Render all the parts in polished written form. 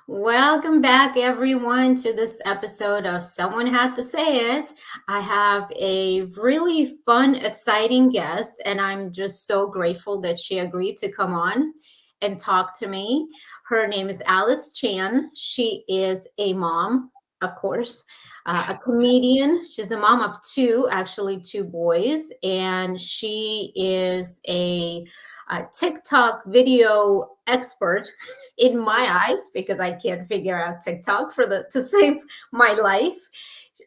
Welcome back, everyone, to this episode of Someone Had to Say It. I have a really fun, exciting guest, and I'm just so grateful that she agreed to come on and talk to me. Her name is Alyce Chan. She is a mom, of course, a comedian. She's a mom of two, actually, two boys, and she is a TikTok video expert in my eyes because I can't figure out TikTok for the to save my life.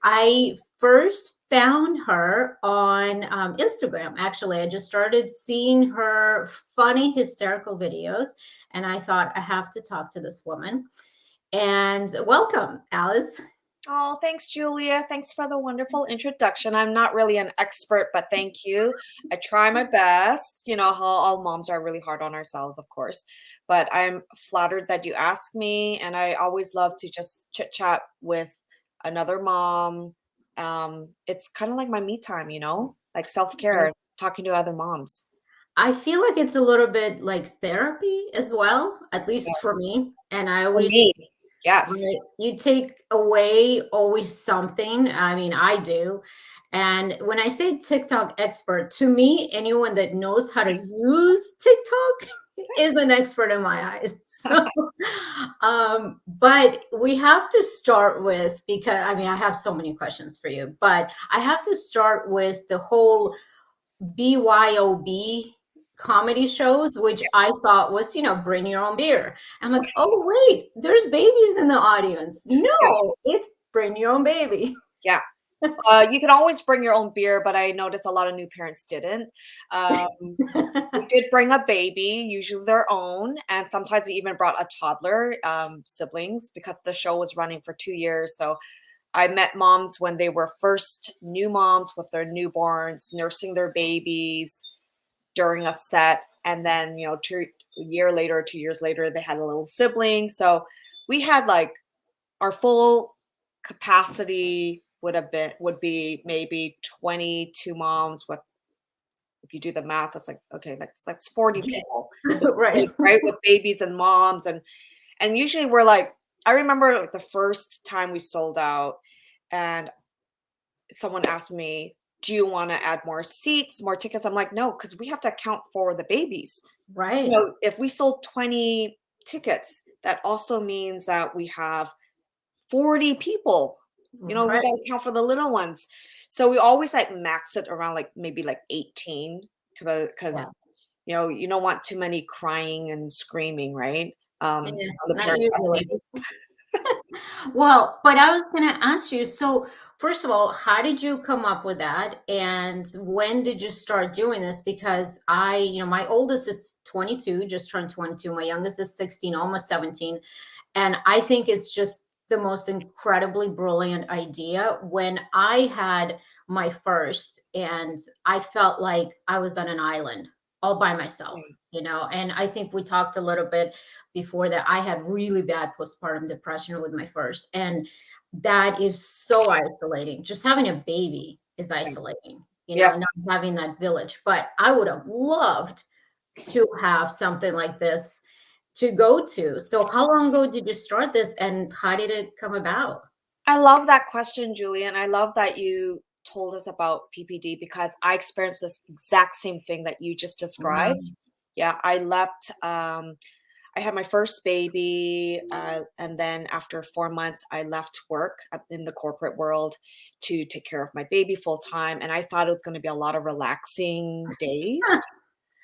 I first found her on Instagram. Actually, I just started seeing her funny, hysterical videos, and I thought I have to talk to this woman. And welcome, Alyce. Oh, thanks, Julia. Thanks for the wonderful introduction. I'm not really an expert, but thank you. I try my best. You know how all moms are really hard on ourselves, of course. But I'm flattered that you asked me, and I always love to just chit chat with another mom. It's kind of like my me time, like self-care, talking to other moms. I feel like it's a little bit like therapy as well, at Yeah. least for me. And I For me, always yes. Right. You take away always something. I mean, I do. And when I say TikTok expert, to me, anyone that knows how to use TikTok is an expert in my eyes. So, but we have to start with, because I mean, I have so many questions for you, but I have to start with the whole BYOB comedy shows, which I thought was, bring your own beer. I'm like, oh, wait, there's babies in the audience. Yeah, No, it's bring your own baby. yeah. You can always bring your own beer, but I noticed a lot of new parents didn't. Um, we did bring a baby, usually their own, and sometimes we even brought a toddler, siblings, because the show was running for 2 years. So I met moms when they were first new moms with their newborns, nursing their babies during a set, and then a year later, 2 years later, they had a little sibling. So we had like our full capacity would be maybe 22 moms with, if you do the math, that's like, okay, that's 40 people with Right. right, with babies and moms, and usually we're like, I remember like the first time we sold out, and someone asked me, "Do you want to add more seats, more tickets?" I'm like, "No, because we have to account for the babies." Right. If we sold 20 tickets, that also means that we have 40 people. We Right. gotta count for the little ones. So we always like max it around like maybe like 18 Yeah. because you don't want too many crying and screaming, right? Yeah. On the Not parents have usually. babies. Well, but I was going to ask you, so first of all, how did you come up with that? And when did you start doing this? Because my oldest is 22, just turned 22. My youngest is 16, almost 17. And I think it's just the most incredibly brilliant idea. When I had my first, and I felt like I was on an island all by myself, Yeah. and I think we talked a little bit before that. I had really bad postpartum depression with my first, and that is so isolating. Just having a baby is Yeah. isolating, Yes. not having that village. But I would have loved to have something like this to go to. So how long ago did you start this and how did it come about? I love that question, Julian. I love that you told us about PPD because I experienced this exact same thing that you just described. Um, Yeah, I left. I had my first baby, and then after 4 months, I left work in the corporate world to take care of my baby full time. And I thought it was going to be a lot of relaxing days.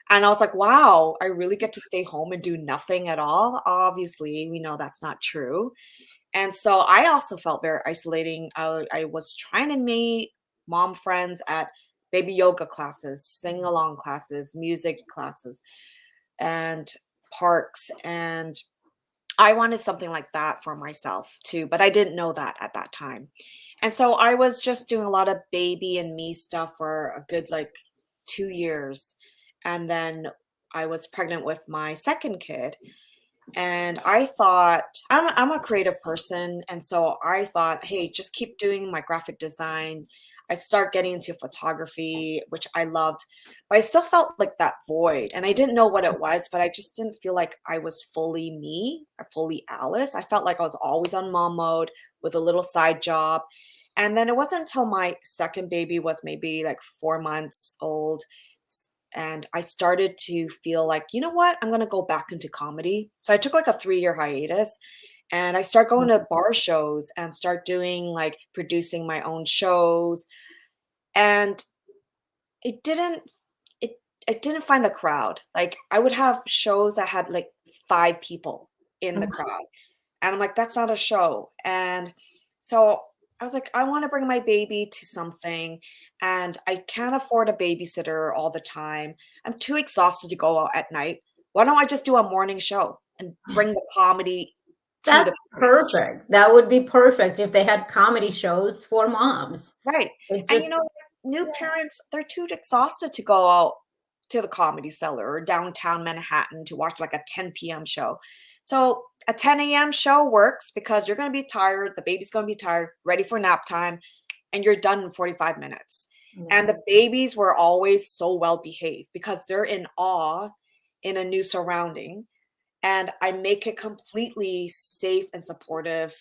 And I was like, wow, I really get to stay home and do nothing at all. Obviously, we know that's not true. And so I also felt very isolating. I was trying to meet mom friends at baby yoga classes, sing along classes, music classes, and parks. And I wanted something like that for myself too, but I didn't know that at that time. And so I was just doing a lot of baby and me stuff for a good like 2 years. And then I was pregnant with my second kid. And I thought, I'm a creative person. And so I thought, hey, just keep doing my graphic design. I start getting into photography, which I loved, but I still felt like that void. And I didn't know what it was, but I just didn't feel like I was fully me, or fully Alice. I felt like I was always on mom mode with a little side job. And then it wasn't until my second baby was maybe like 4 months old. And I started to feel like, you know what? I'm going to go back into comedy. So I took like a 3-year hiatus and I start going to bar shows and start doing like producing my own shows. And it didn't, it, I didn't find the crowd. Like I would have shows that had like 5 people in the crowd. And I'm like, that's not a show. And so I was like, I want to bring my baby to something, and I can't afford a babysitter all the time. I'm too exhausted to go out at night. Why don't I just do a morning show and bring the comedy to That's the parents? perfect. That would be perfect if they had comedy shows for moms. Right. It And you just know, new parents, they're too exhausted to go out to the Comedy Cellar or downtown Manhattan to watch like a 10 p.m. show. So a 10 a.m. show works because you're going to be tired, the baby's going to be tired, ready for nap time, and you're done in 45 minutes. yeah, And the babies were always so well behaved because they're in awe in a new surrounding, and I make it completely safe and supportive.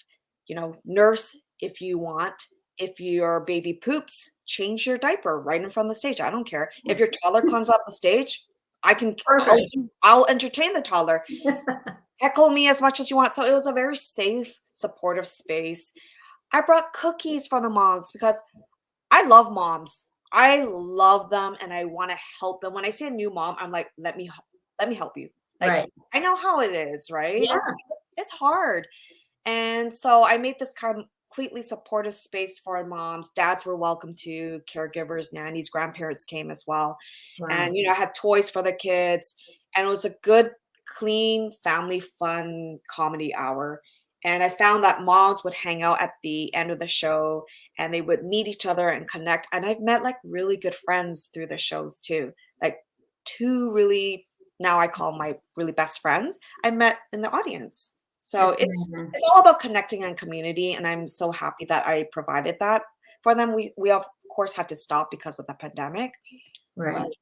You know, nurse if you want. If your baby poops, change your diaper right in front of the stage. I don't care. If your toddler climbs up the stage, I can perfect. I'll entertain the toddler. Heckle me as much as you want. So it was a very safe, supportive space. I brought cookies for the moms because I love moms. I love them and I want to help them. When I see a new mom, I'm like, let me help you. Like Right. I know how it is, right? Yeah. It's hard. And so I made this completely supportive space for moms. Dads were welcome to, caregivers, nannies, grandparents came as well. Wow. And I had toys for the kids, and it was a good, clean, family fun comedy hour. And I found that moms would hang out at the end of the show and they would meet each other and connect. And I've met like really good friends through the shows too. Like two really, now I call my really best friends, I met in the audience. So That's amazing. it's all about connecting and community, and I'm so happy that I provided that for them. We of course had to stop because of the pandemic, but Right.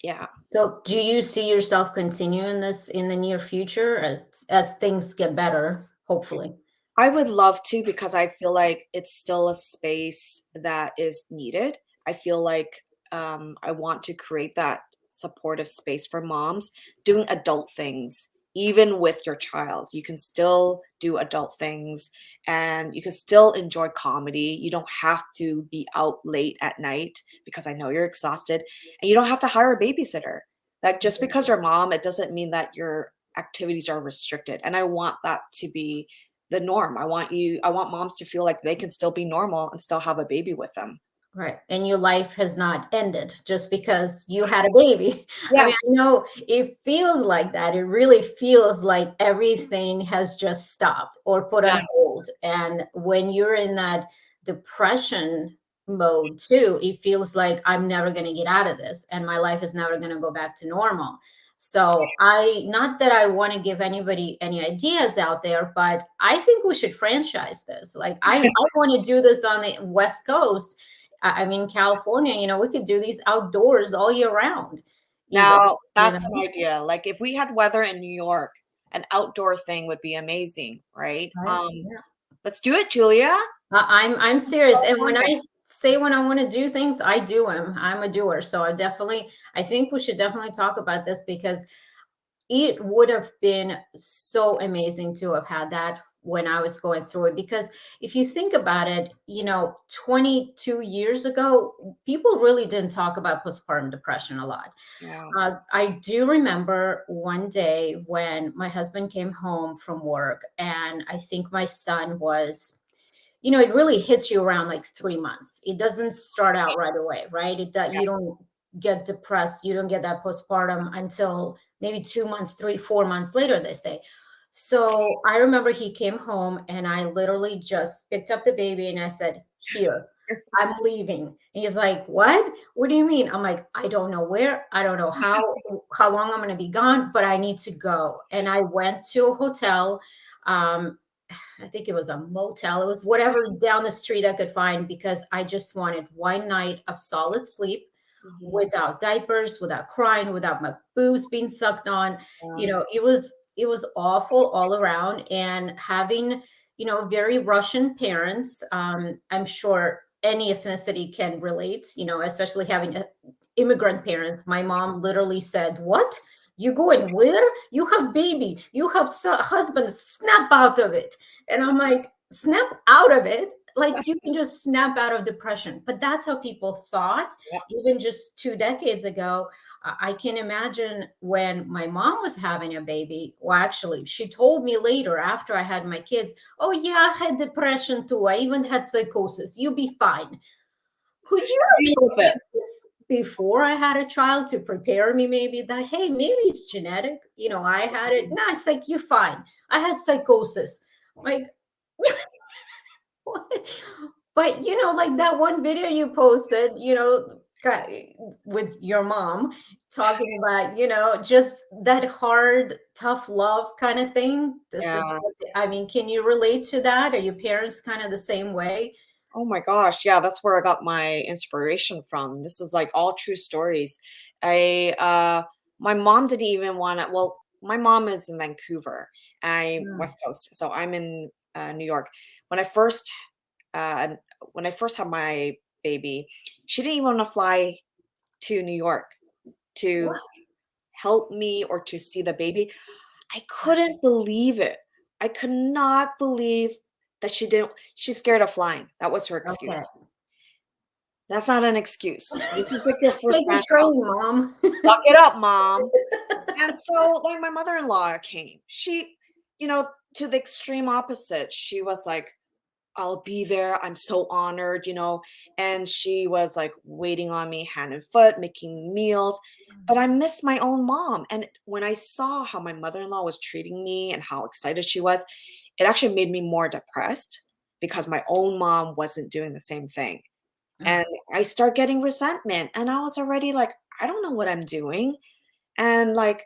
yeah. So do you see yourself continuing this in the near future as things get better, hopefully? I would love to because I feel like it's still a space that is needed. I feel like I want to create that supportive space for moms doing adult things. Even with your child, you can still do adult things and you can still enjoy comedy. You don't have to be out late at night because I know you're exhausted, and you don't have to hire a babysitter. Like just because you're a mom, it doesn't mean that your activities are restricted. And I want that to be the norm. I want moms to feel like they can still be normal and still have a baby with them. Right. And your life has not ended just because you had a baby. I mean, Yeah, I know it feels like that. It really feels like everything has just stopped or put yeah. on hold. And when you're in that depression mode too, it feels like I'm never going to get out of this and my life is never going to go back to normal. So not that I want to give anybody any ideas out there, but I think we should franchise this. Like I want to do this on the West Coast. I mean, California, we could do these outdoors all year round, even, Now, you that's an know, idea. Like if we had weather in New York, an outdoor thing would be amazing, right? right? Yeah. Let's do it, Julia. I'm serious. And when California. I say when I want to do things, I do them. I'm a doer. So I think we should definitely talk about this because it would have been so amazing to have had that when I was going through it. Because if you think about it, 22 years ago, people really didn't talk about postpartum depression a lot. Yeah. I do remember one day when my husband came home from work, and I think my son was, it really hits you around like 3 months. It doesn't start out right away, right? You don't get depressed, you don't get that postpartum until maybe 2 months, 3, 4 months later, they say. So I remember he came home and I literally just picked up the baby and I said, "Here, I'm leaving." And he's like, "What? What do you mean?" I'm like, "I don't know where, I don't know how long I'm going to be gone, but I need to go." And I went to a hotel, um, I think it was a motel. It was whatever down the street I could find because I just wanted one night of solid sleep Mhm. without diapers, without crying, without my boobs being sucked on. Yeah. It was awful all around. And having, very Russian parents, I'm sure any ethnicity can relate, especially having immigrant parents. My mom literally said, "What? You going where? You have baby, you have husband, snap out of it." And I'm like, snap out of it? Like you can just snap out of depression. But that's how people thought Yep. even just 2 decades ago. I can imagine when my mom was having a baby. Well, actually, she told me later after I had my kids, "Oh, yeah, I had depression too. I even had psychosis. You'll be fine." Could you Deal have with told it. me this before I had a child to prepare me maybe that, hey, maybe it's genetic? I had it. No, it's like, you're fine. I had psychosis. Like, but like that one video you posted, with your mom talking about, just that hard, tough love kind of thing. This is Yeah. what, I mean, can you relate to that? Are your parents kind of the same way? Oh my gosh, yeah, that's where I got my inspiration from. This is like all true stories. I My mom didn't even want to, well, my mom is in Vancouver. I'm Mm. West Coast, so I'm in New York. When I first uh when I first had my baby, she didn't even want to fly to New York to What? help me or to see the baby. I couldn't believe it. I could not believe that she's scared of flying. That was her Okay. excuse. That's not an excuse. This is like your first Take a grandchild. train, mom. Suck it up, mom. And so, like, my mother-in-law came. She, you know, to the extreme opposite. She was like, I'll be there. I'm so honored. And she was like waiting on me hand and foot, making meals. But I missed my own mom. And when I saw how my mother-in-law was treating me and how excited she was, it actually made me more depressed because my own mom wasn't doing the same thing. And I start getting resentment. And I was already like, I don't know what I'm doing. And like,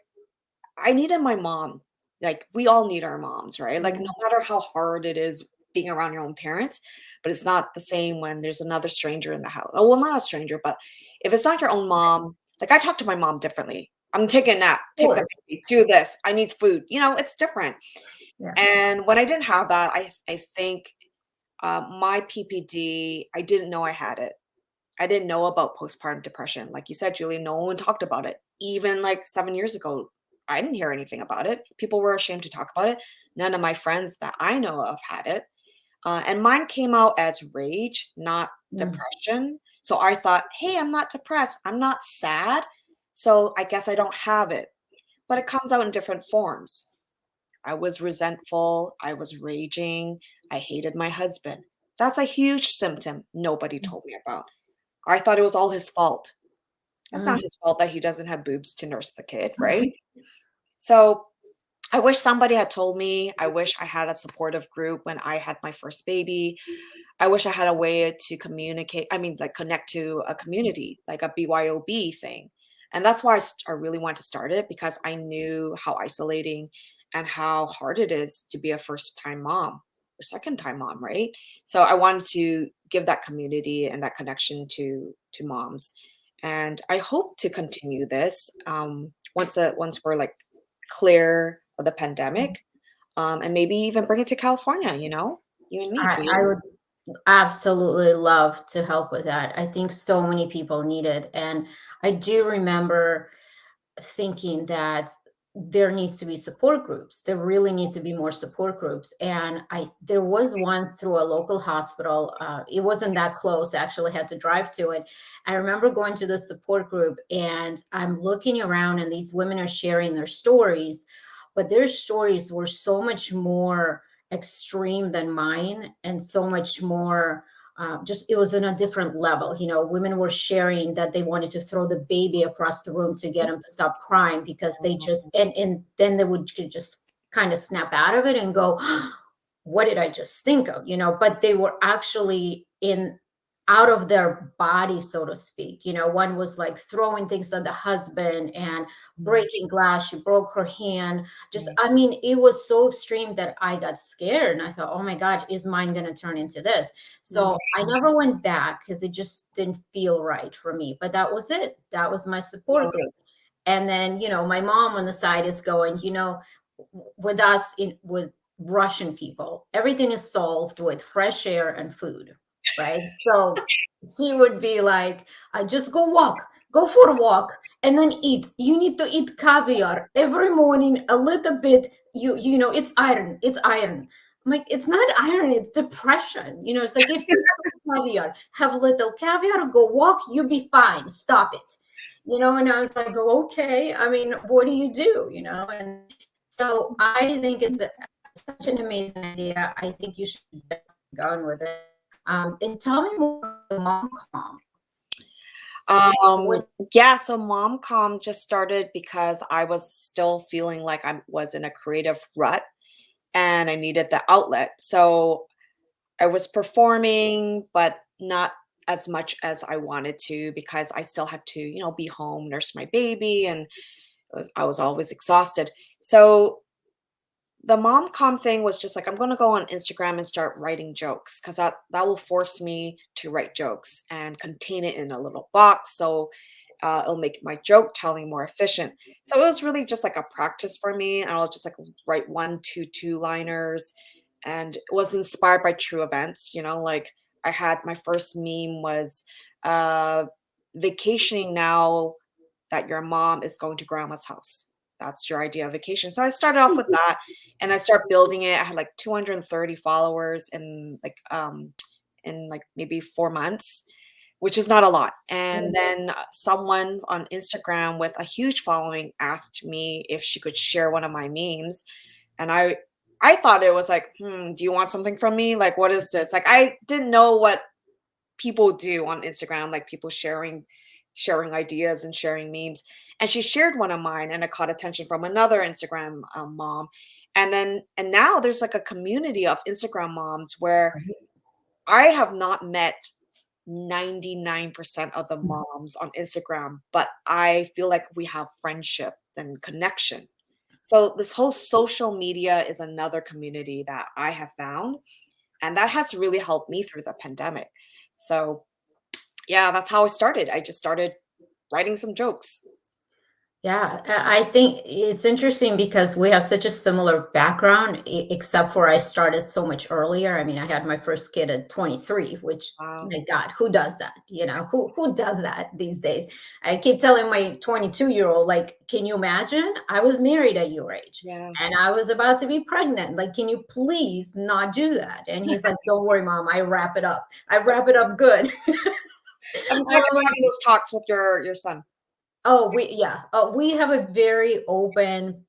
I needed my mom. Like, we all need our moms, right? Like, no Mhm. matter how hard it is being around your own parents, but it's not the same when there's another stranger in the house. Oh, well, not a stranger, but if it's not your own mom, like I talk to my mom differently. I'm taking a nap, Of take the course. baby, do this. I need food. It's different. Yeah. And when I didn't have that, I think my PPD, I didn't know I had it. I didn't know about postpartum depression. Like you said, Julie, no one talked about it. Even like 7 years ago, I didn't hear anything about it. People were ashamed to talk about it. None of my friends that I know of had it. And mine came out as rage, not Mm. depression. So I thought, hey, I'm not depressed. I'm not sad. So I guess I don't have it. But it comes out in different forms. I was resentful. I was raging. I hated my husband. That's a huge symptom nobody told me about. I thought it was all his fault. It's Mm. not his fault that he doesn't have boobs to nurse the kid, right? So I wish somebody had told me. I wish I had a supportive group when I had my first baby. I wish I had a way to communicate, I mean, like connect to a community, like a BYOB thing. And that's why I really wanted to start it because I knew how isolating and how hard it is to be a first time mom or second time mom, right? So I wanted to give that community and that connection to moms. And I hope to continue this once we're like clear of the pandemic, and maybe even bring it to California, you and me, I Julie. would absolutely love to help with that. I think so many people need it. And I do remember thinking that there needs to be support groups. There really needs to be more support groups. And there was one through a local hospital. It wasn't that close. I actually had to drive to it. I remember going to the support group and I'm looking around and these women are sharing their stories, but their stories were so much more extreme than mine and so much more just it was on a different level. Women were sharing that they wanted to throw the baby across the room to get him to stop crying because they just and then they would just kind of snap out of it and go, what did I just think of? But they were actually in out of their body, so to speak. One was like throwing things at the husband and Mm, breaking glass. She broke her hand. Just, mm, I mean, it was so extreme that I got scared and I thought, oh my God, is mine going to turn into this? mm, So I never went back because it just didn't feel right for me. But that was it. That was my support yeah, group. And then, my mom on the side is going, with us with Russian people, everything is solved with fresh air and food, right? So she would be like, just go for a walk, and then eat. You need to eat caviar every morning, a little bit. It's iron. It's iron. I'm like, it's not iron, it's depression. It's like if you eat caviar, have a little caviar, go walk, you'll be fine. Stop it. And I was like, oh, okay. I mean, what do you do? And so I think it's such an amazing idea. I think you should definitely go on with it. And tell me more about the mom calm. Um, What? yeah, so MomCom just started because I was still feeling like I was in a creative rut and I needed the outlet. So I was performing, but not as much as I wanted to because I still had to, be home, nurse my baby, and I was always exhausted. So the mom com thing was just like, I'm gonna go on Instagram and start writing jokes because that will force me to write jokes and contain it in a little box. So it'll make my joke telling more efficient. So it was really just like a practice for me. And I'll just like write one, two liners. And it was inspired by true events, like I had my first meme was uh vacationing now that your mom is going to grandma's house. That's your idea of vacation. So I started off with that and I started building it. I had like 230 followers in like maybe 4 months, which is not a lot. And then someone on Instagram with a huge following asked me if she could share one of my memes. And I thought it was like, do you want something from me? Like, what is this? Like, I didn't know what people do on Instagram, like people sharing ideas and sharing memes. And she shared one of mine, and it caught attention from another Instagram mom. And now there's like a community of Instagram moms where I have not met 99% of the moms on Instagram, but I feel like we have friendship and connection. So this whole social media is another community that I have found, and that has really helped me through the pandemic. So yeah, that's how I started. I just started writing some jokes. Yeah, I think it's interesting because we have such a similar background, except for I started so much earlier. I mean, I had my first kid at 23, which, Wow. my God, who does that? Who does that these days? I keep telling my 22-year-old, like, can you imagine? I was married at your age Yeah. and I was about to be pregnant. Like, can you please not do that? And he's like, don't worry, mom, I wrap it up. I wrap it up good. I'm glad you're having those talks with your son. Oh, we have a very open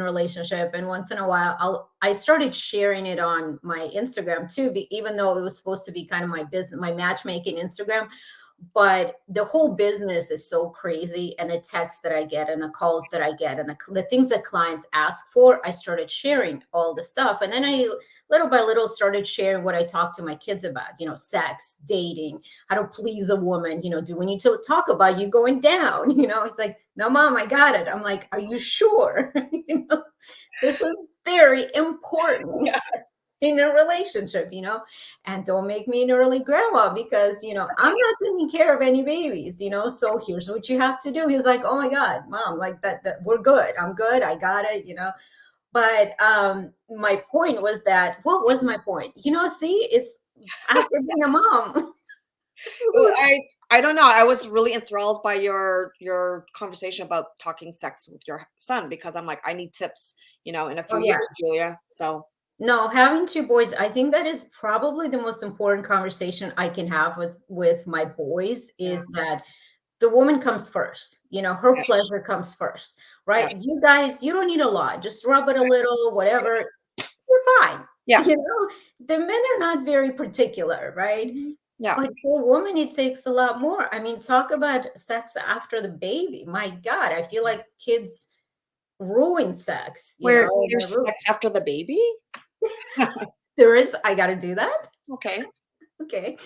relationship, and once in a while, I started sharing it on my Instagram too, even though it was supposed to be kind of my business, my matchmaking Instagram. But the whole business is so crazy, and the texts that I get and the calls that I get and the things that clients ask for, I started sharing all the stuff. And then I little by little started sharing what I talk to my kids about, sex, dating, how to please a woman. Do we need to talk about you going down? It's like, no, mom, I got it. I'm like, are you sure? This is very important Yeah. in a relationship, and don't make me an early grandma because, I'm not taking care of any babies, so here's what you have to do. He's like, oh my God, mom, like that we're good. I'm good. I got it. But my point was that, what was my point? See, it's after being a mom. Well, I don't know. I was really enthralled by your conversation about talking sex with your son because I'm like, I need tips, in a Oh few yeah. years, Julia. So No, having two boys, I think that is probably the most important conversation I can have with my boys, yeah, is that the woman comes first. Her yeah, pleasure comes first, yeah, right? You guys, you don't need a lot. Just rub it a little, whatever. You're fine. yeah, The men are not very particular, right? yeah. But for a woman, it takes a lot more. I mean, talk about sex after the baby. My God, I feel like kids ruin sex, Where and they there's sex after the baby? there is, I got to do that. Okay. Okay.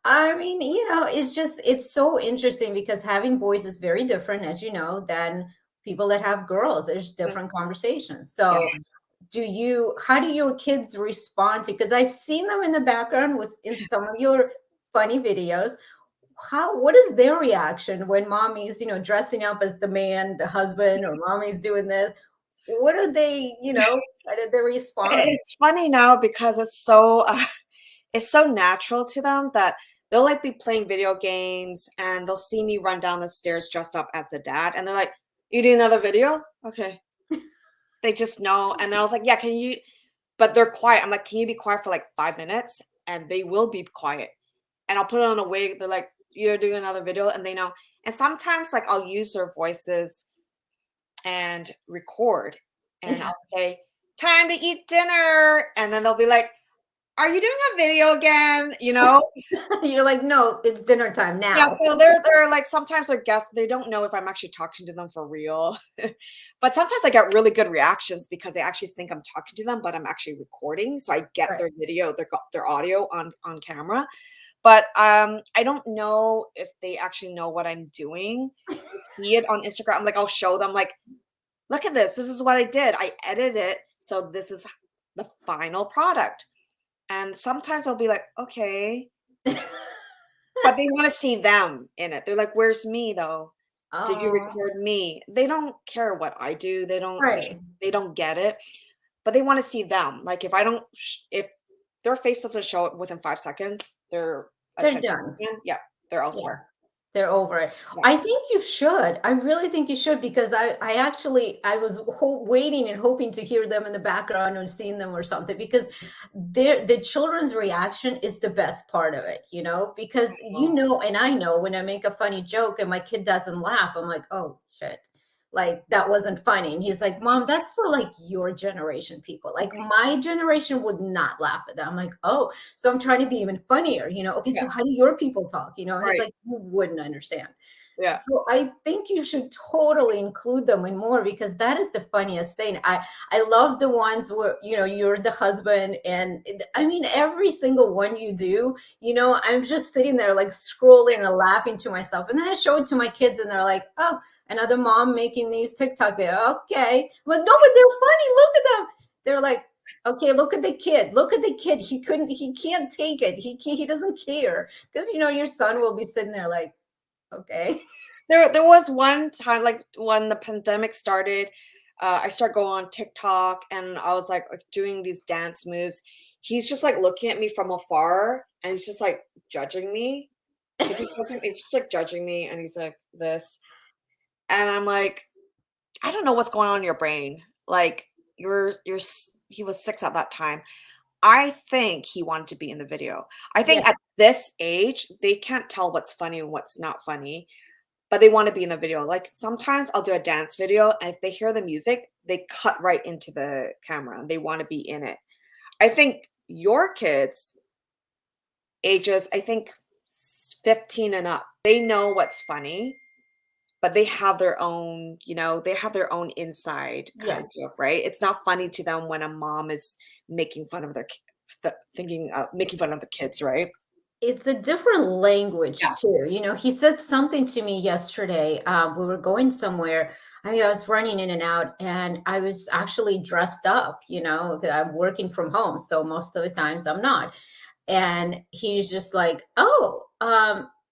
I mean, it's just it's so interesting because having boys is very different, as you know, than people that have girls. There's different conversations. Yeah. So how do your kids respond to, because I've seen them in the background with in some of your funny videos. What is their reaction when mommy's, dressing up as the man, the husband, or mommy's doing this? What are they, how did they respond? It's funny now because it's so natural to them that they'll like be playing video games and they'll see me run down the stairs dressed up as the dad and they're like, "You do another video? Okay." They just know and then I was like, "Yeah, can you," but they're quiet. I'm like, "Can you be quiet for like 5 minutes?" And they will be quiet. And I'll put on a wig. They're like, "You're doing another video," and they know. And sometimes like I'll use their voices and record and I'll say, "Time to eat dinner." And then they'll be like, "Are you doing a video again?" You know? You're like, no, it's dinner time Yeah, now. so they're like sometimes they're guests, they don't know if I'm actually talking to them for real. But sometimes I get really good reactions because they actually think I'm talking to them, but I'm actually recording. So I get Right. their video, their audio on camera. But I don't know if they actually know what I'm doing. They see it on Instagram. Like I'll show them like, look at this. This is what I did. I edited it. So this is the final product. And sometimes I'll be like, okay, but they wanna see them in it. They're like, "Where's me, though? Did you Oh, record me?" They don't care what I do. right. They don't get it, but they wanna see them. Like, if their face doesn't show it within 5 seconds, their They're attention done. span, yeah, they're Yeah. elsewhere. They're over it. Yeah. I think you should. I really think you should because I was waiting and hoping to hear them in the background or seeing them or something because the children's reaction is the best part of it, because Oh, and I know when I make a funny joke and my kid doesn't laugh, I'm like, oh shit. Like that wasn't funny. And he's like, Mom, that's for like your generation people. Like my generation would not laugh at that. I'm like, oh, so I'm trying to be even funnier, okay, yeah, so how do your people talk? He's right, like, you wouldn't understand. yeah. So I think you should totally include them in more because that is the funniest thing. I love the ones where, you're the husband and I mean every single one you do, I'm just sitting there like scrolling and laughing to myself. And then I show it to my kids and they're like, oh, another mom making these TikTok videos. Okay. I'm like, no, but they're funny. Look at them. They're like, okay, look at the kid. Look at the kid. He can't take it. He doesn't care. Because your son will be sitting there like, okay. There was one time, like, when the pandemic started, I started going on TikTok, and I was, like, doing these dance moves. He's just, like, looking at me from afar, and he's just, like, judging me. Like, he's just, like, judging me, and he's like, "This," and I'm like, "I don't know what's going on in your brain." Like, you're s he was 6 at that time. I think he wanted to be in the video. I Yeah. think at this age, they can't tell what's funny and what's not funny. But they wanna be in the video. Like, sometimes I'll do a dance video, and if they hear the music, they cut right into the camera, and they wanna be in it. I think your kids, ages, I think 15 and up, they know what's funny, but they have their own, they have their own inside kind of Yes. joke, right? It's not funny to them when a mom is making fun of their ki making fun of the kids, right? It's a different Yeah. language too. He said something to me yesterday. We were going somewhere. I mean, I was running in and out, and I was actually dressed up. 'Cause I'm working from home, so most of the times I'm not. And he's just like, "Oh,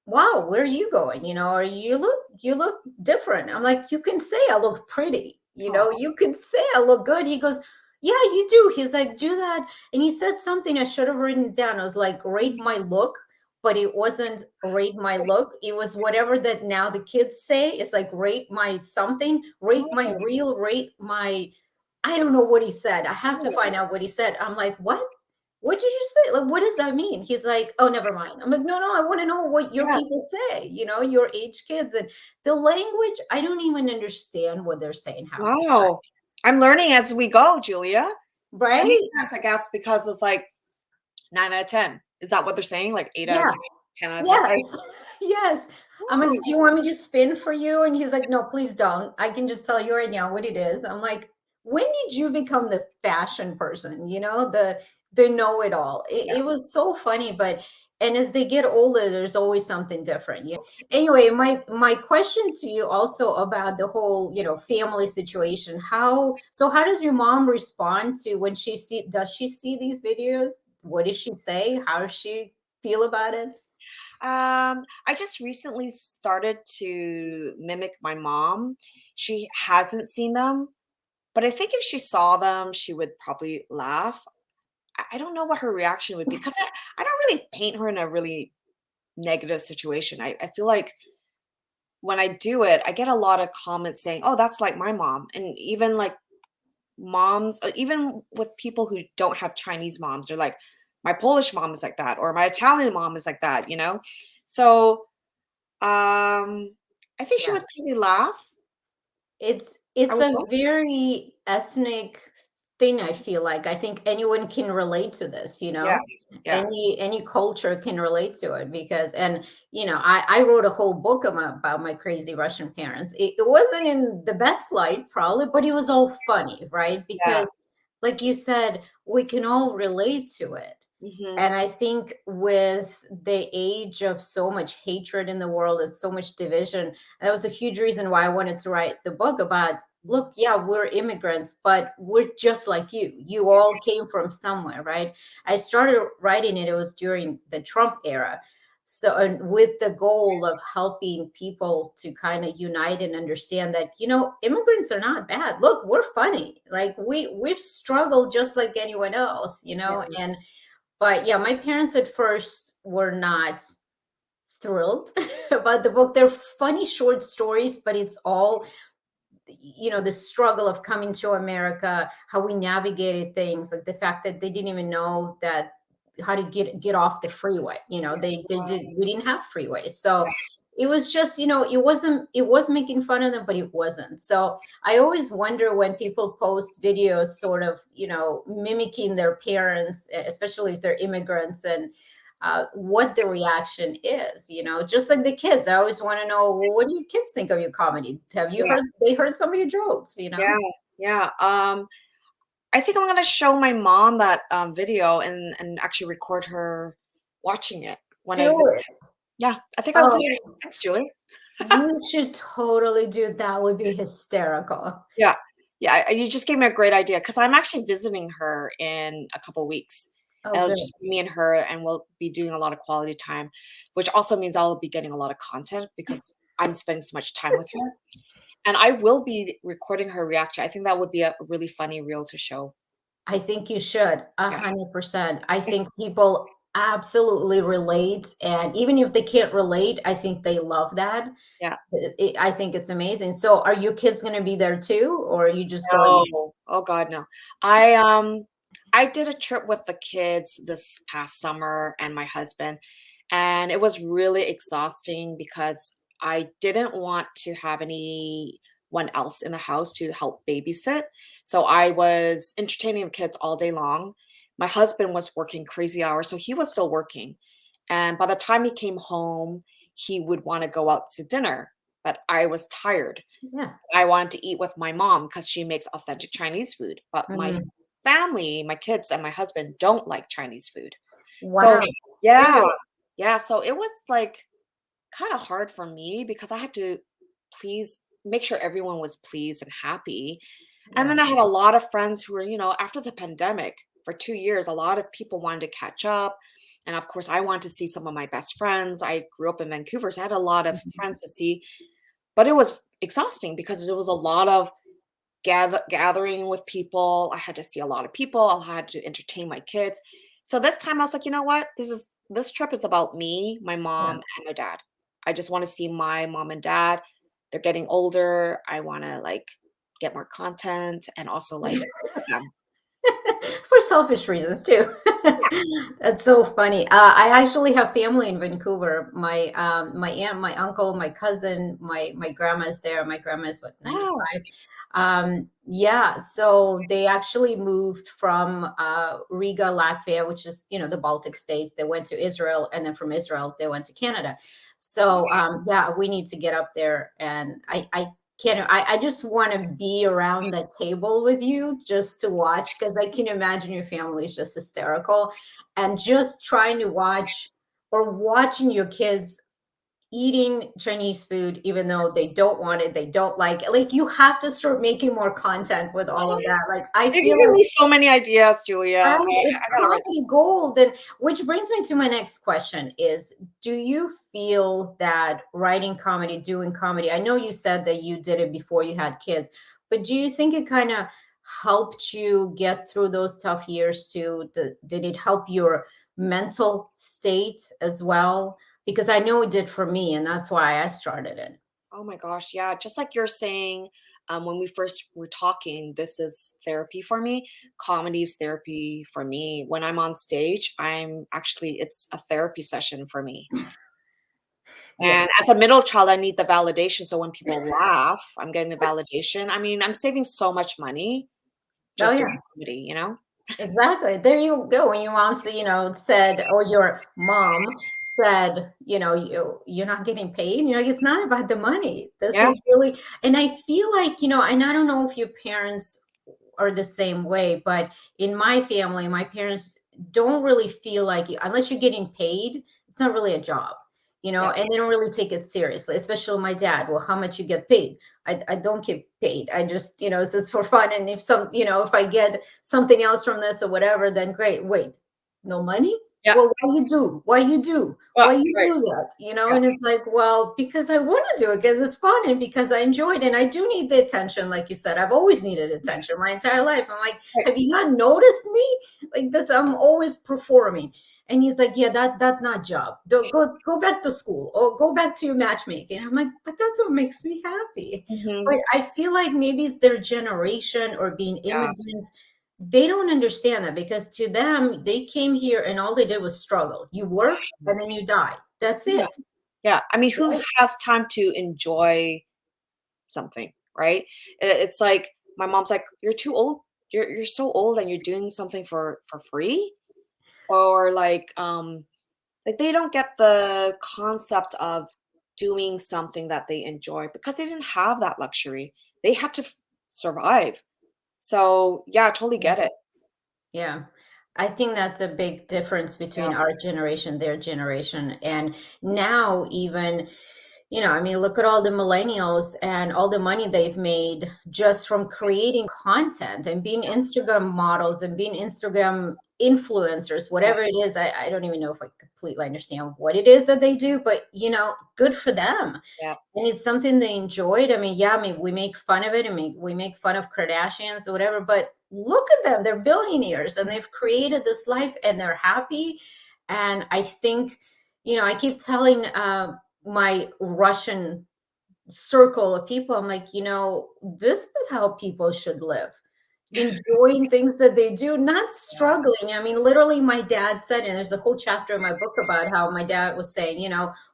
wow, where are you going? Or you look different." I'm like, "You can say I look pretty. Aw, You can say I look good." He goes, "Yeah, you do." He's like, "Do that." And he said something I should have written it down. I was like, "Rate my look." But it wasn't rate my look. It was whatever that now the kids say. It's like rate my something, rate my oh, reel, rate my I don't know what he said. I have to oh, find out what he said. I'm like, "What? What did you say? Like, what does that mean?" He's like, "Oh, never mind." I'm like, "No, no, I want to know what your yeah. people say, your age kids." And the language, I don't even understand what they're saying half the time. Wow. I'm learning as we go, Julia. That makes Right? sense, I guess, because it's like 9 out of 10. Is that what they're saying? Like 8 out of Yeah. 10, 10 out of 10, right? Yes. Yes. I'm like, "Do Oh, you want me to spin for you?" And he's like, "No, please don't. I can just tell you right now what it is." I'm like, "When did you become the fashion person? The know-it-all?" It yeah. was so funny, but And as they get older, there's always something different. Yeah. Anyway, my question to you also about the whole, family situation. How does your mom respond to when does she see these videos? What does she say? How does she feel about it? I just recently started to mimic my mom. She hasn't seen them, but I think if she saw them, she would probably laugh. I don't know what her reaction would be because I don't really paint her in a really negative situation. I feel like when I do it, I get a lot of comments saying, "Oh, that's like my mom." And even like moms, even with people who don't have Chinese moms, they're like, "My Polish mom is like that," or "My Italian mom is like that," you know? So, I think she Yeah. would probably laugh. It's I it's would a hope. very ethnic thing, I feel like. I think anyone can relate to this, Yeah. Yeah. Any culture can relate to it because and I wrote a whole book about my crazy Russian parents. It wasn't in the best light, probably, but it was all funny, right? Yeah. Because like you said, we can all relate to it. Mhm. And I think with the age of so much hatred in the world and so much division, that was a huge reason why I wanted to write the book about look, yeah, we're immigrants, but we're just like you. You all came from somewhere, right? I started writing it, it was during the Trump era. So, and with the goal of helping people to kind of unite and understand that, immigrants are not bad. Look, we're funny. Like we've struggled just like anyone else, Yeah. and but yeah, my parents at first were not thrilled about the book. They're funny short stories, but it's all, the struggle of coming to America, how we navigated things, like the fact that they didn't even know that how to get off the freeway. They did Right. we didn't have freeways. So it was just, it was making fun of them, but it wasn't. So I always wonder when people post videos sort of, mimicking their parents, especially if they're immigrants, and what the reaction is, just like the kids. I always want to know, well, what do your kids think of your comedy? Have you Yeah. heard they heard some of your jokes, Yeah. Yeah. I think I'm gonna show my mom that, video and actually record her watching it when I Do visit. it. Yeah, I think I'll do Oh, it. Thanks, Julie. you should totally do it. That would be hysterical. Yeah. Yeah, you just gave me a great idea because 'cause I'm actually visiting her in a couple weeks. Oh, It'll good. just be me and her, and we'll be doing a lot of quality time, which also means I'll be getting a lot of content because I'm spending so much time with her, and I will be recording her reaction. I think that would be a really funny reel to show. I think you should, Yeah. 100%. I think people absolutely relate, and even if they can't relate, I think they love that. Yeah. I think it's amazing. So, are your kids going to be there too, or are you just going? No. Oh god, no. I did a trip with the kids this past summer and my husband, and it was really exhausting because I didn't want to have anyone else in the house to help babysit. So I was entertaining the kids all day long. My husband was working crazy hours, so he was still working. And by the time he came home, he would want to go out to dinner, but I was tired. Yeah. I wanted to eat with my mom because she makes authentic Chinese food, but my Mm. family, my kids and my husband don't like Chinese food. So Wow. yeah, Really? yeah, so it was, like, kinda hard for me because I had to please make sure everyone was pleased and happy, and Yeah. then I had a lot of friends who were, after the pandemic for 2 years, a lot of people wanted to catch up, and of course, I wanted to see some of my best friends. I grew up in Vancouver, so I had a lot of Mhm. friends to see, but it was exhausting because there was a lot of gathering with people. I had to see a lot of people. I had to entertain my kids. So this time I was like, you know what? This trip is about me, my Yeah. mom, and my dad. I just want to see my mom and dad. They're getting older. I want to like get more content and also like be with them. For selfish reasons too. That's so funny. I actually have family in Vancouver. My aunt, my uncle, my cousin, my grandma's there. My grandma's what, Wow. 95. Yeah, so they actually moved from Riga, Latvia, which is, the Baltic states. They went to Israel, and then from Israel they went to Canada. So yeah, we need to get up there, and I can't. I just want to be around that table with you just to watch, because I can imagine your family is just hysterical, and just trying to watch or watching your kids eating Chinese food even though they don't want it, they don't like it. Like you have to start making more content with all of that. Like I You're feel giving like me so many ideas, Julia. right, it's I gotta write this. comedy gold. And which brings me to my next question is, do you feel that writing comedy, doing comedy, I know you said that you did it before you had kids, but do you think it kind of helped you get through those tough years too? Did it help your mental state as well? Because I know it did for me, and that's why I started it. Oh my gosh, yeah. Just like you're saying, when we first were talking, this is therapy for me. Comedy is therapy for me. When I'm on stage, it's a therapy session for me. Yes. And as a middle child, I need the validation. So when people laugh, I'm getting the validation. I mean, I'm saving so much money Oh just doing yeah. comedy, you know? Exactly. There you go. When your mom said, said, or your mom said, you're not getting paid. You're like, it's not about the money. This Yeah, is really, and I feel like, and I don't know if your parents are the same way, but in my family, my parents don't really feel like unless you're getting paid, it's not really a job, yeah, and they don't really take it seriously, especially my dad. Well, how much you get paid? I don't get paid. I just, this is for fun. And if I get something else from this or whatever, then great. Wait, no money? yeah, Well, why you do? Why you do? well, Why you right, do that? yeah, And it's like, well, because I want to do it because it's fun and because I enjoy it and I do need the attention. Like you said, I've always needed attention my entire life. I'm like, right. have you not noticed me? Like this, I'm always performing. And he's like, yeah, that's not job. Go back to school or go back to your matchmaking. I'm like, but that's what makes me happy. Hmm. But I feel like maybe it's their generation or being Yeah, immigrants. They don't understand that because to them, they came here and all they did was struggle. You work and then you die. That's yeah, it. yeah. I mean, who Right? has time to enjoy something, right? It's like my mom's like, "You're too old. You're so old and you're doing something for free?" Or like they don't get the concept of doing something that they enjoy because they didn't have that luxury. They had to survive. So, yeah, I totally get it. Yeah. I think that's a big difference Yeah, between our generation, their generation. And now, even, I mean, look at all the millennials and all the money they've made just from creating content and being Instagram models and being Instagram influencers, yeah, whatever it is. I don't even know if I completely understand what it is that they do, but, good for them. yeah, And it's something they enjoyed. I mean, yeah, I mean, we make fun of it. We make fun of Kardashians or whatever, but look at them. They're billionaires and they've created this life and they're happy. And I think, I keep telling my Russian circle of people, I'm like, this is how people should live. Enjoying things that they do, not yeah, struggling. I mean, literally, my dad said, and there's a whole chapter in my book about how my dad was saying,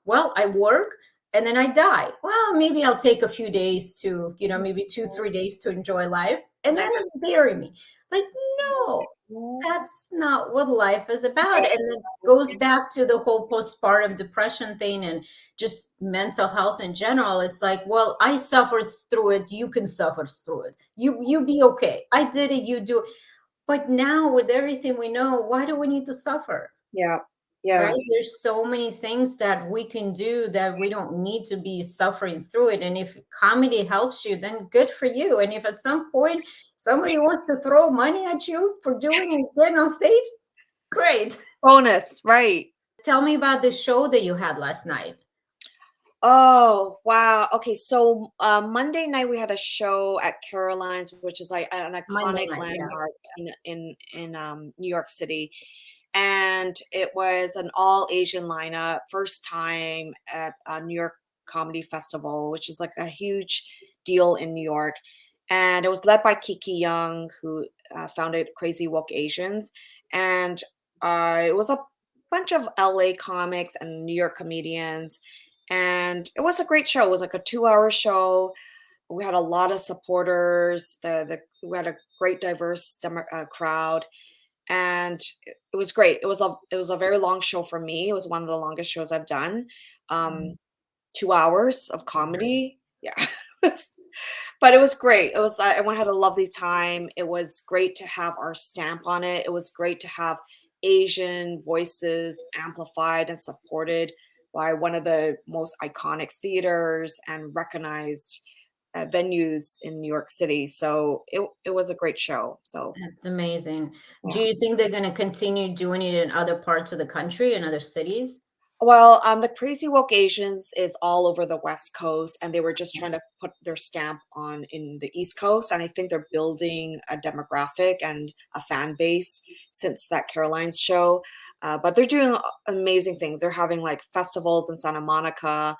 well, I work and then I die. Well, maybe I'll take a few days to, maybe 2, 3 days to enjoy life and yeah, then bury me. Like, no, yeah, that's not what life is about. right. And it goes back to the whole postpartum depression thing and just mental health in general. It's like, well, I suffered through it, you can suffer through it, you be okay, I did it, you do it. But now with everything we know, why do we need to suffer? Yeah, Right, yeah, there's so many things that we can do that we don't need to be suffering through it. And if comedy helps you, then good for you. And if at some point somebody wants to throw money at you for doing and getting on stage, great. bonus, right. Tell me about the show that you had last night. Oh, wow. Okay, so, Monday night, we had a show at Caroline's, which is, like, an Monday iconic night, yeah. landmark in New York City, and it was an all Asian lineup, first time at a New York Comedy Festival, which is, like, a huge deal in New York, and it was led by Kiki Young, who, founded Crazy Woke Asians, and, it was a bunch of LA comics and New York comedians, and it was a great show. It was like a 2-hour show. We had a lot of supporters. We had a great diverse crowd, and it was great. It was a very long show for me. It was one of the longest shows I've done. Um, 2 hours of comedy. Yeah. But it was great. It was everyone had a lovely time. It was great to have our stamp on it. It was great to have Asian voices amplified and supported by one of the most iconic theaters and recognized venues in New York City. So it was a great show. So That's amazing. Do yeah. you think they're going to continue doing it in other parts of the country, in other cities? Well, the Crazy Woke Asians is all over the West Coast, and they were just trying to put their stamp on in the East Coast. And I think they're building a demographic and a fan base since that Caroline's show. But they're doing amazing things. They're having like festivals in Santa Monica,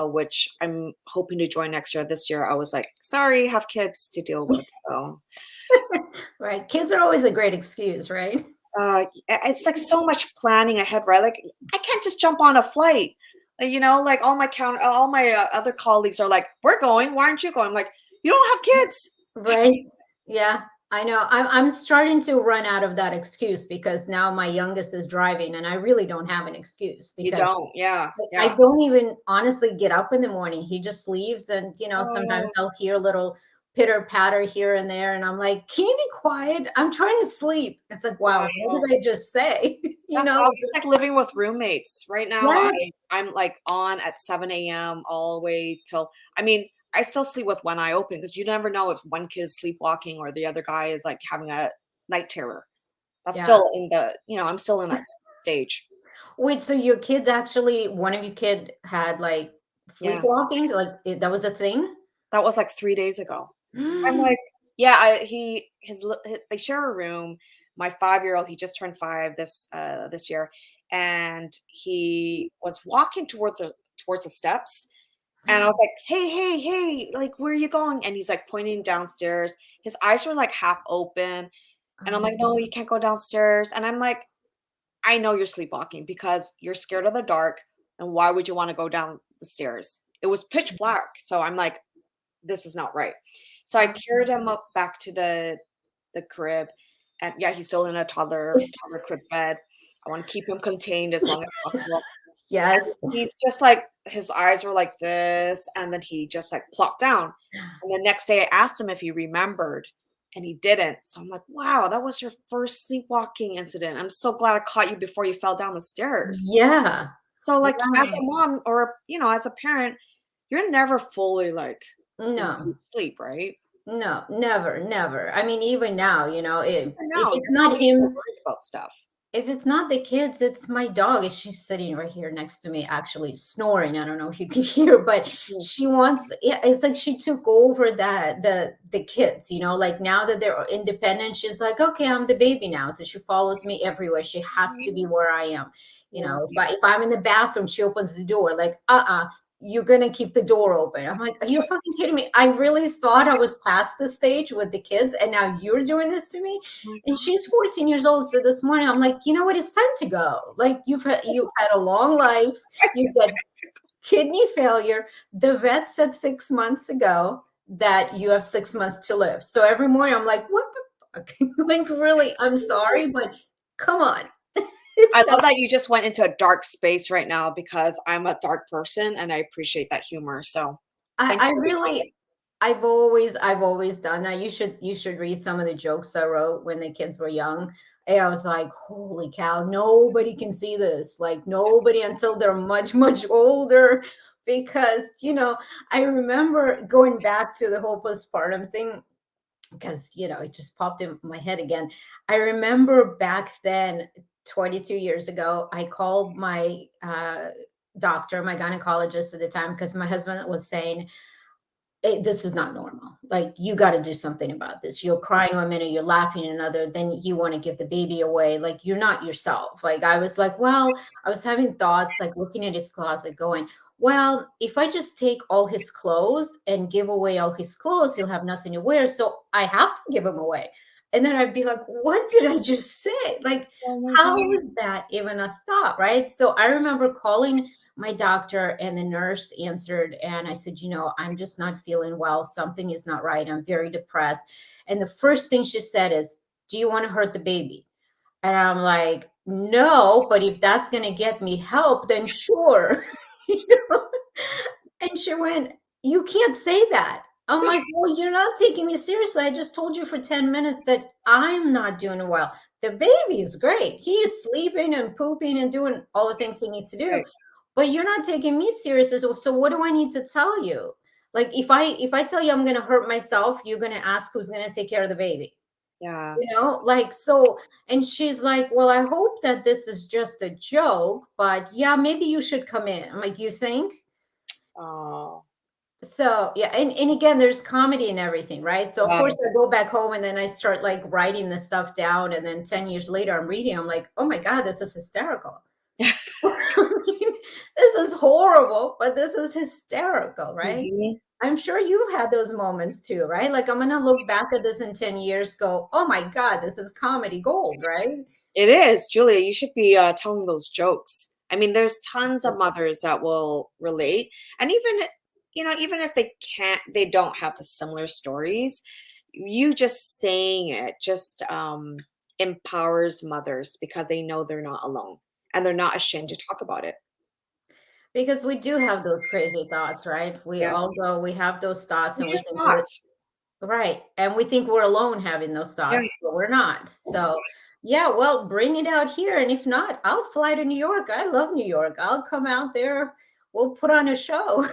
which I'm hoping to join next year. This year, I was like, sorry, have kids to deal with. So Right. Kids are always a great excuse, right? it's like so much planning ahead, right? Like I can't just jump on a flight. Like all my other colleagues are like, "We're going. Why aren't you going?" I'm like, "You don't have kids. Right. Yeah, I know. I'm starting to run out of that excuse because now my youngest is driving and I really don't have an excuse You because don't." Yeah, I yeah. don't even honestly get up in the morning. He just leaves and, sometimes Oh, I'll hear a little pitter patter here and there and I'm like, "Can you be quiet? I'm trying to sleep." It's like, "Wow, what wow. did I just say?" You That's know? awesome. It's like living with roommates. Right now, Yeah, I'm like on at 7 a.m. all the way till. I mean, I still sleep with one eye open because you never know if one kid is sleepwalking or the other guy is like having a night terror. That's yeah. still in the. I'm still in that stage. Wait, so your kids actually one of your kid had, like, Yeah. sleepwalking? Like, that was a thing? That was, like, 3 days ago. I'm like yeah, they share a room. My five-year-old, he just turned 5 this year, and he was walking towards the steps, and I was like, "Hey, hey, hey, like, where are you going?" And he's, like, pointing downstairs. His eyes were, like, half open, and I'm like, "No, you can't go downstairs." And I'm like, "I know you're sleepwalking because you're scared of the dark, and why would you wanna go down the stairs?" It was pitch black, so I'm like, this is not right. So I carried him up back to the crib, and yeah, he's still in a toddler crib bed. I wanna keep him contained as long as possible. And Yes. he's just like his eyes were like this, and then he just, like, plopped down. And the next day, I asked him if he remembered, and he didn't. So I'm like, "Wow, that was your first sleepwalking incident. I'm so glad I caught you before you fell down the stairs." Yeah. So, like, as Wow. a mom or, as a parent, you're never fully, like, in No. deep sleep, right? No, never, never. I mean, even now, I if know, it's you're not probably still him, worried about stuff. if it's not the kids, it's my dog. She's sitting right here next to me, actually snoring. I don't know if you can hear, but Mm, she wants. Yeah, it's like she took over the kids. Like now that they're independent, she's like, okay, I'm the baby now, so she follows me everywhere. She has to be where I am. yeah. If I'm in the bathroom, she opens the door. Like, you're gonna keep the door open. I'm like, are you fucking kidding me? I really thought I was past the stage with the kids, and now you're doing this to me. Oh my And god. she's 14 years old. So this morning I'm like, you know what? It's time to go. Like you've had a long life. You've got kidney failure. The vet said 6 months ago that you have 6 months to live. So every morning I'm like, what the fuck? Like really, I'm sorry, but come on. I It's love that you just went into a dark space right now because I'm a dark person and I appreciate that humor, so thanks I for being honest. really I've always done that. You should read some of the jokes I wrote when the kids were young. And I was like, holy cow, nobody can see this. Like nobody until they're much, much older. Because, I remember going back to the whole postpartum thing because, it just popped in my head again. I remember back then, 22 years ago, I called my doctor, my gynecologist at the time, because my husband was saying, this is not normal. Like, you got to do something about this. You're crying one minute, you're laughing another, then you want to give the baby away. Like, you're not yourself. Like, I was like, well, I was having thoughts, like looking at his closet, going, well, if I just take all his clothes and give away all his clothes, he'll have nothing to wear. So I have to give him away. And then I'd be like, what did I just say? Like, Oh my how god. was that even a thought? Right. So I remember calling my doctor, and the nurse answered, and I said, I'm just not feeling well. Something is not right. I'm very depressed. And the first thing she said is, do you want to hurt the baby? And I'm like, no, but if that's going to get me help, then sure. You know? And she went, you can't say that. I'm like, well, you're not taking me seriously. I just told you for 10 minutes that I'm not doing well. the baby is great. He's sleeping and pooping and doing all the things he needs to do, Right. but you're not taking me seriously. So what do I need to tell you? Like if I tell you I'm going to hurt myself, you're going to ask who's going to take care of the baby. Yeah. You know, like so. And she's like, well, I hope that this is just a joke, but yeah, maybe you should come in. I'm like, you think? Oh. So yeah, and again, there's comedy and everything, right? So of Yeah. course I go back home and then I start like writing this stuff down, and then 10 years later I'm reading, I'm like, oh my God, this is hysterical. I mean, this is horrible, but this is hysterical, right? Mhm. I'm sure you had those moments too, right? Like I'm gonna look back at this in 10 years, go, oh my God, this is comedy gold, right? It is, Julia. You should be telling those jokes. I mean, there's tons of mothers that will relate, and even even if they can't, they don't have the similar stories. You just saying it just empowers mothers because they know they're not alone and they're not ashamed to talk about it. Because we do have those crazy thoughts, right? We Yeah, all go, we have those thoughts they're and we just think we're thoughts. right. And we think we're alone having those Yeah, thoughts, but we're not. So, yeah, well, bring it out here. And if not, I'll fly to New York. I love New York. I'll come out there. We'll put on a show.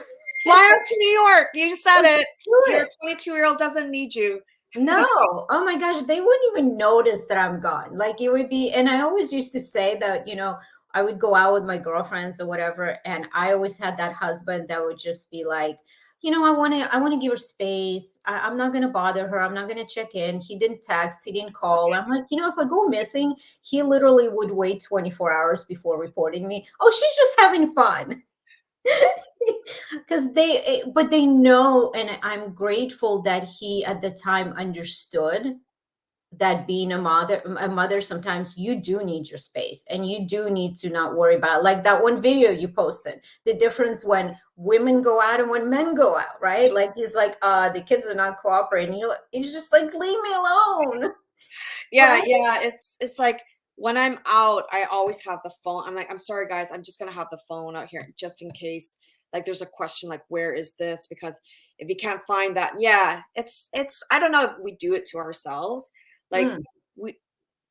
fly out to New York. You said Let's it. do Your it. 22-year-old doesn't need you. No. Oh my gosh, they wouldn't even notice that I'm gone. Like it would be, and I always used to say that, I would go out with my girlfriends or whatever, and I always had that husband that would just be like, I want to give her space. I'm not gonna bother her. I'm not gonna check in. He didn't text, he didn't call. I'm like, if I go missing, he literally would wait 24 hours before reporting me. Oh, she's just having fun. Because but they know, and I'm grateful that he at the time understood that being a mother, sometimes you do need your space and you do need to not worry about, like that one video you posted, the difference when women go out and when men go out, right? Like he's like, the kids are not cooperating. You're just like, leave me alone. Yeah, Right. yeah, it's like when I'm out, I always have the phone. I'm like, "I'm sorry, guys, I'm just gonna have the phone out here just in case, like, there's a question like, where is this?" Because if you can't find that, yeah, it's I don't know if we do it to ourselves. Like, Mm, we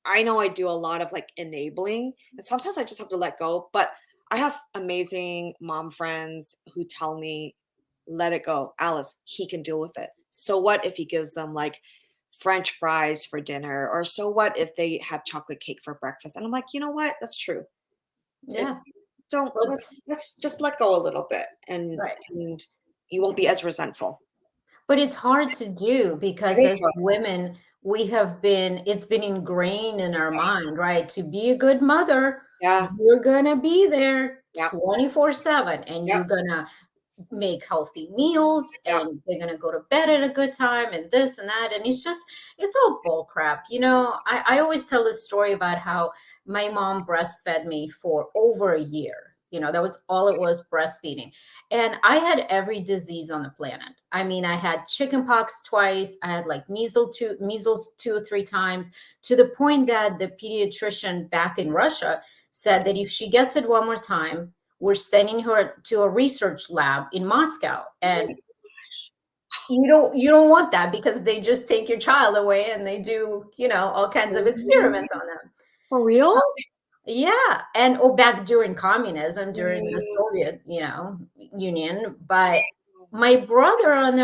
I know I do a lot of, like, enabling, and sometimes I just have to let go, but I have amazing mom friends who tell me, "Let it go, Alice, he can deal with it. So what if he gives them, like, French fries for dinner, or so what if they have chocolate cake for breakfast?" And I'm like, "You know what? That's true. It yeah. don't Let's let's just let go a little bit, Right. and you won't be as resentful." But it's hard to do It because is as hard. women, it's been ingrained in our mind, right? To be a good mother, Yeah, you're gonna be there yep, 24/7 and yep, you're gonna make healthy meals yep. and they're going to go to bed at a good time and this and that, and it's all bull crap. I always tell this story about how my mom breastfed me for over a year. That was all it was, breastfeeding. And I had every disease on the planet. I mean, I had chickenpox twice. I had like measles 2 or 3 times, to the point that the pediatrician back in Russia said that if she gets it one more time, we're sending her to a research lab in Moscow. And you don't want that, because they just take your child away and they do, all kinds of experiments on them. For real? Yeah, and back during communism, during the Mm, Soviet, Union. But my brother, on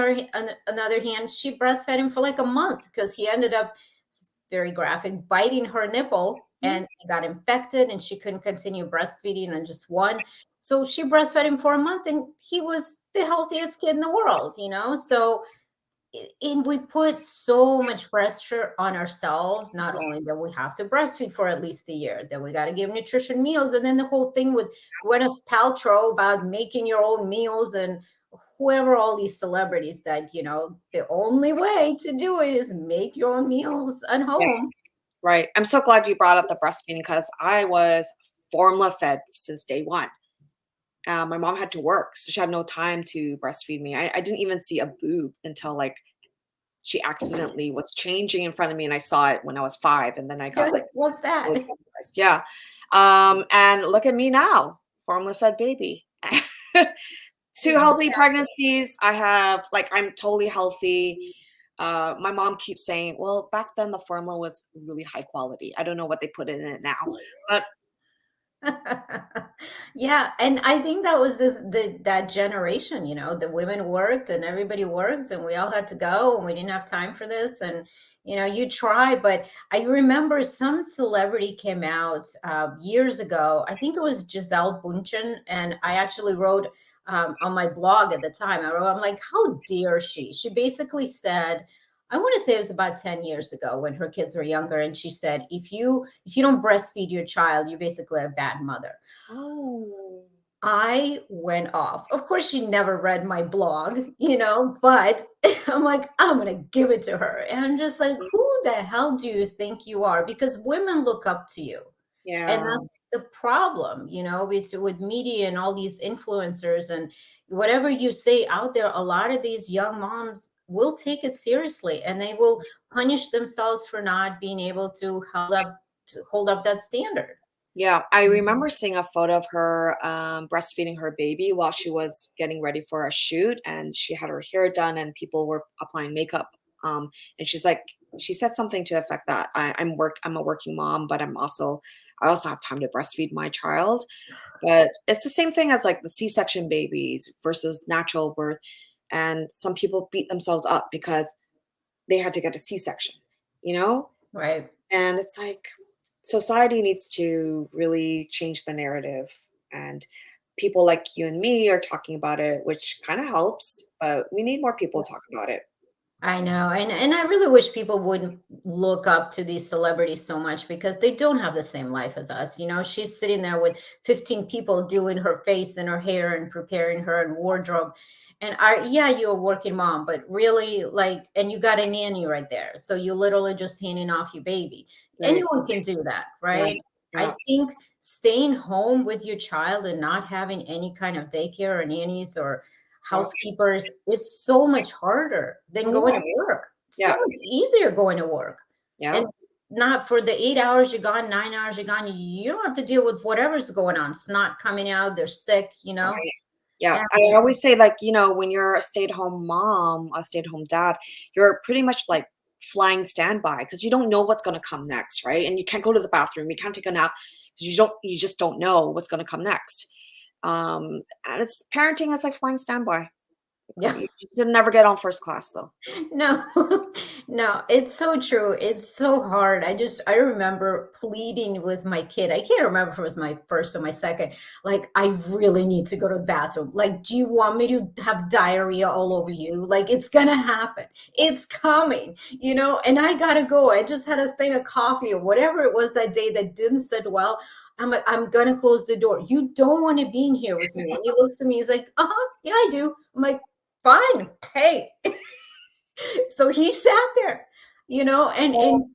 another hand, she breastfed him for like a month because he ended up, this is very graphic, biting her nipple mhm. and he got infected and she couldn't continue breastfeeding on just one. So she breastfed him for a month and he was the healthiest kid in the world. So and we put so much pressure on ourselves, not only that we have to breastfeed for at least a year, that we got to give nutrition meals, and then the whole thing with Gwyneth Paltrow about making your own meals, and whoever, all these celebrities that, the only way to do it is make your own meals at Yeah, home. right. I'm so glad you brought up the breastfeeding because I was formula fed since day one. My mom had to work, so she had no time to breastfeed me. I didn't even see a boob until like she accidentally was changing in front of me, and I saw it when I was 5, and then I got like What's that? really traumatized. Yeah, and look at me now, formula fed baby. 2 Exactly. healthy pregnancies. I have like I'm totally healthy. My mom keeps saying, "Well, back then the formula was really high quality. I don't know what they put in it now." But Yeah, and I think that was that generation, the women worked and everybody worked and we all had to go and we didn't have time for this. And you try, but I remember some celebrity came out years ago. I think it was Giselle Bundchen, and I actually wrote on my blog at the time. I'm like, how dare she? She basically said, I want to say it was about 10 years ago when her kids were younger, and she said, if you don't breastfeed your child, you're basically a bad mother. oh, I went off. Of course, she never read my blog, but I'm like, I'm going to give it to her. And I'm just like, who the hell do you think you are? Because women look up to you. And yeah, that's the problem, with media and all these influencers and whatever you say out there, a lot of these young moms will take it seriously and they will punish themselves for not being able to hold up that standard. yeah. I remember seeing a photo of her breastfeeding her baby while she was getting ready for a shoot, and she had her hair done, and people were applying makeup. And she's like, she said something to the effect that I'm a working mom, but I also have time to breastfeed my child. But it's the same thing as like the C-section babies versus natural birth. And some people beat themselves up because they had to get a C-section, you know? Right. And it's like society needs to really change the narrative. And people like you and me are talking about it, which kind of helps, but we need more people to talk about it. I know, and I really wish people wouldn't look up to these celebrities so much because they don't have the same life as us. She's sitting there with 15 people doing her face and her hair and preparing her and wardrobe. And yeah, you're a working mom, but really, like, and you got a nanny right there. So you literally just handing off your baby. Right. Anyone can do that, Yeah. right? I Yeah. think staying home with your child and not having any kind of daycare or nannies or Yeah. housekeepers is so much harder than Oh, going yeah. to work. So Yeah. much easier going to work. Yeah. And not for the 8 hours you're gone, 9 hours you're gone. You don't have to deal with whatever's going on. Snot coming out, they're sick. Right. Yeah. And I always say, like, when you're a stay-at-home mom, a stay-at-home dad, you're pretty much like flying standby because you don't know what's going to come next, right? And you can't go to the bathroom, you can't take a nap because you just don't know what's going to come next. And it's parenting is like flying standby. yeah. You should never get on first class though. No, no, it's so true. It's so hard. I remember pleading with my kid. I can't remember if it was my first or my second. Like, I really need to go to the bathroom. Like, do you want me to have diarrhea all over you? Like, it's gonna happen. It's coming. And I gotta go. I just had a thing of coffee or whatever it was that day that didn't sit well. I'm like, I'm gonna close the door. You don't want to be in here with me. And he looks at me, he's like, uh-huh, yeah, I do. I'm like, fine. Hey, so he sat there, and Oh,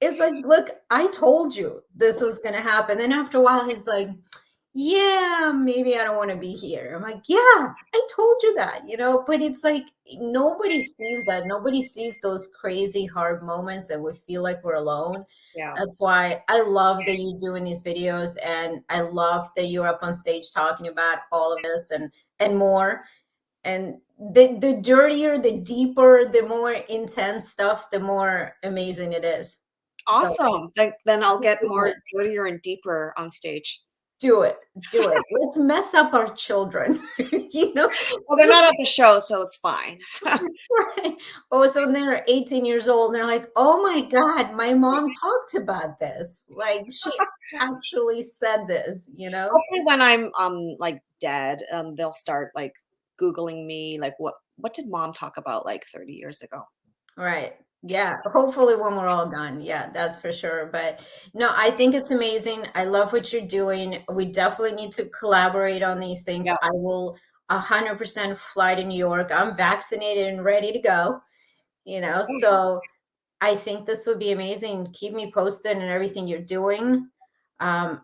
it's like, look, I told you this was going to happen. Then after a while, he's like, yeah, maybe I don't want to be here. I'm like, yeah, I told you that. But it's like nobody sees that. Nobody sees those crazy hard moments, and we feel like we're alone. yeah. That's why I love that you're doing these videos, and I love that you're up on stage talking about all of this and more. And the dirtier, the deeper, the more intense stuff, the more amazing it is. So Awesome. Then I'll keep get doing more it. dirtier and deeper on stage. Do it. Do it. Let's mess up our children. Well, they're Do not at the show, so it's fine. right. Oh, so when they're 18 years old, and they're like, oh my God, my mom talked about this. Like, she actually said this. Hopefully when I'm, like, dead, they'll start, like, Googling me, like, "What did mom talk about, like, 30 years ago?" Right. Yeah. Hopefully, when we're all done. Yeah, that's for sure. But no, I think it's amazing. I love what you're doing. We definitely need to collaborate on these things. Yeah. I will 100% fly to New York. I'm vaccinated and ready to go. So I think this would be amazing. Keep me posted and everything you're doing. I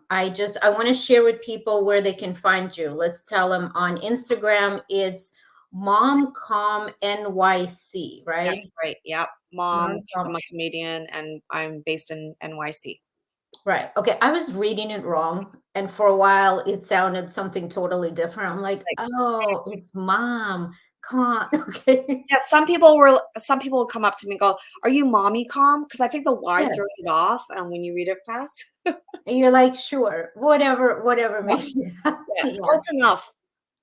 want to share with people where they can find you. Let's tell them on Instagram. It's MomCom NYC, right? That's right, yep. Mom, MomCom. I'm a comedian, and I'm based in NYC. Right. Okay. I was reading it wrong. And for a while, it sounded something totally different. I'm like, Like, oh, it's Mom Can't. Okay. Yeah, some people will come up to me and go, "Are you mommy calm?" Because I think the Y throws Yes. it off, when you read it fast. And you're like, sure, whatever Yeah, makes you happy. yeah, Yeah. close enough.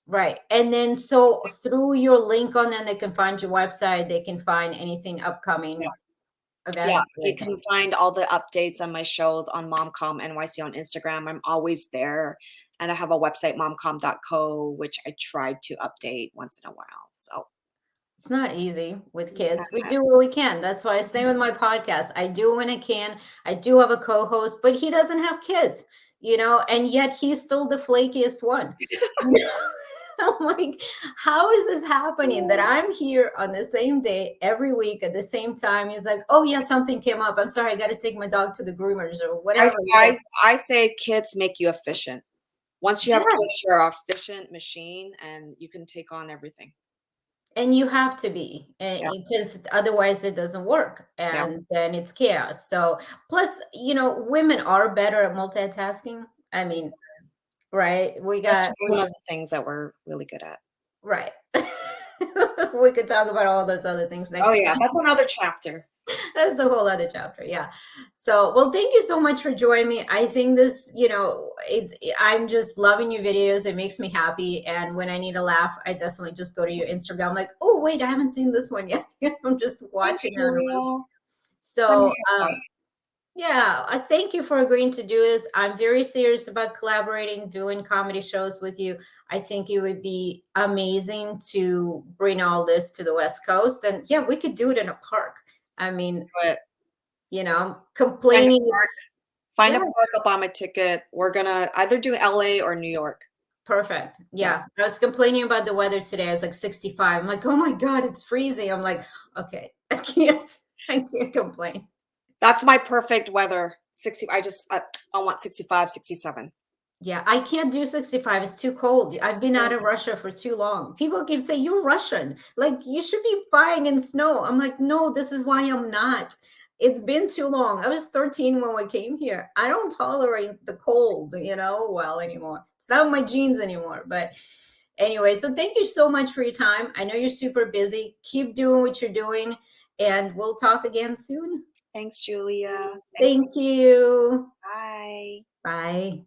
Right. And then so through your link on them, they can find your website, they can find anything Yeah. upcoming Yeah, events, you anything. can find all the updates on my shows on MomCom NYC on Instagram. I'm always there, and I have a website, momcom.co, which I try to update once in a while, so It's not easy with it's kids. We do what we can. That's why I stay with my podcast. I do when I can. I do have a co-host, but he doesn't have kids, and yet he's still the flakiest one. I'm like, how is this happening that I'm here on the same day every week at the same time? He's like, oh yeah, something came up. I'm sorry, I got to take my dog to the groomers or I whatever it is. I I say kids make you efficient. Once you have kids, Yes. you're a efficient machine, and you can take on everything. And you have to be, Yeah, because otherwise it doesn't work, yeah. and then it's chaos. So, plus, women are better at multitasking. I mean, right? We That's got just one of the things that we're really good at. right. We could talk about all those other things Oh, next yeah, time. that's another chapter. That's a whole other chapter. Yeah. So, well, thank you so much for joining me. I think this, I'm just loving your videos. It makes me happy. And when I need a laugh, I definitely just go to your Instagram. I'm like, oh, wait, I haven't seen this one yet. I'm just Thanks, watching it on a loop. Julia. Fun to So, hear about. yeah, I thank you for agreeing to do this. I'm very serious about collaborating, doing comedy shows with you. I think it would be amazing to bring all this to the West Coast. And yeah, we could do it in a park. I mean, But find a complaining park it's find yeah, a park, I'll buy my ticket. We're gonna either do LA or New York. perfect. Yeah. Yeah. I was complaining about the weather today. I was like 65. I'm like, oh my God, it's freezing. I'm like, okay, I can't complain. That's my perfect weather. 60 I want 65, 67. Yeah, I can't do 65. It's too cold. I've been out of Russia for too long. People keep saying, you're Russian. Like, you should be fine in snow. I'm like, no, this is why I'm not. It's been too long. I was 13 when I came here. I don't tolerate the cold, well anymore. It's not my genes anymore. But anyway, so thank you so much for your time. I know you're super busy. Keep doing what you're doing, and we'll talk again soon. Thanks, Julia. Thanks. Thank you. Bye. Bye.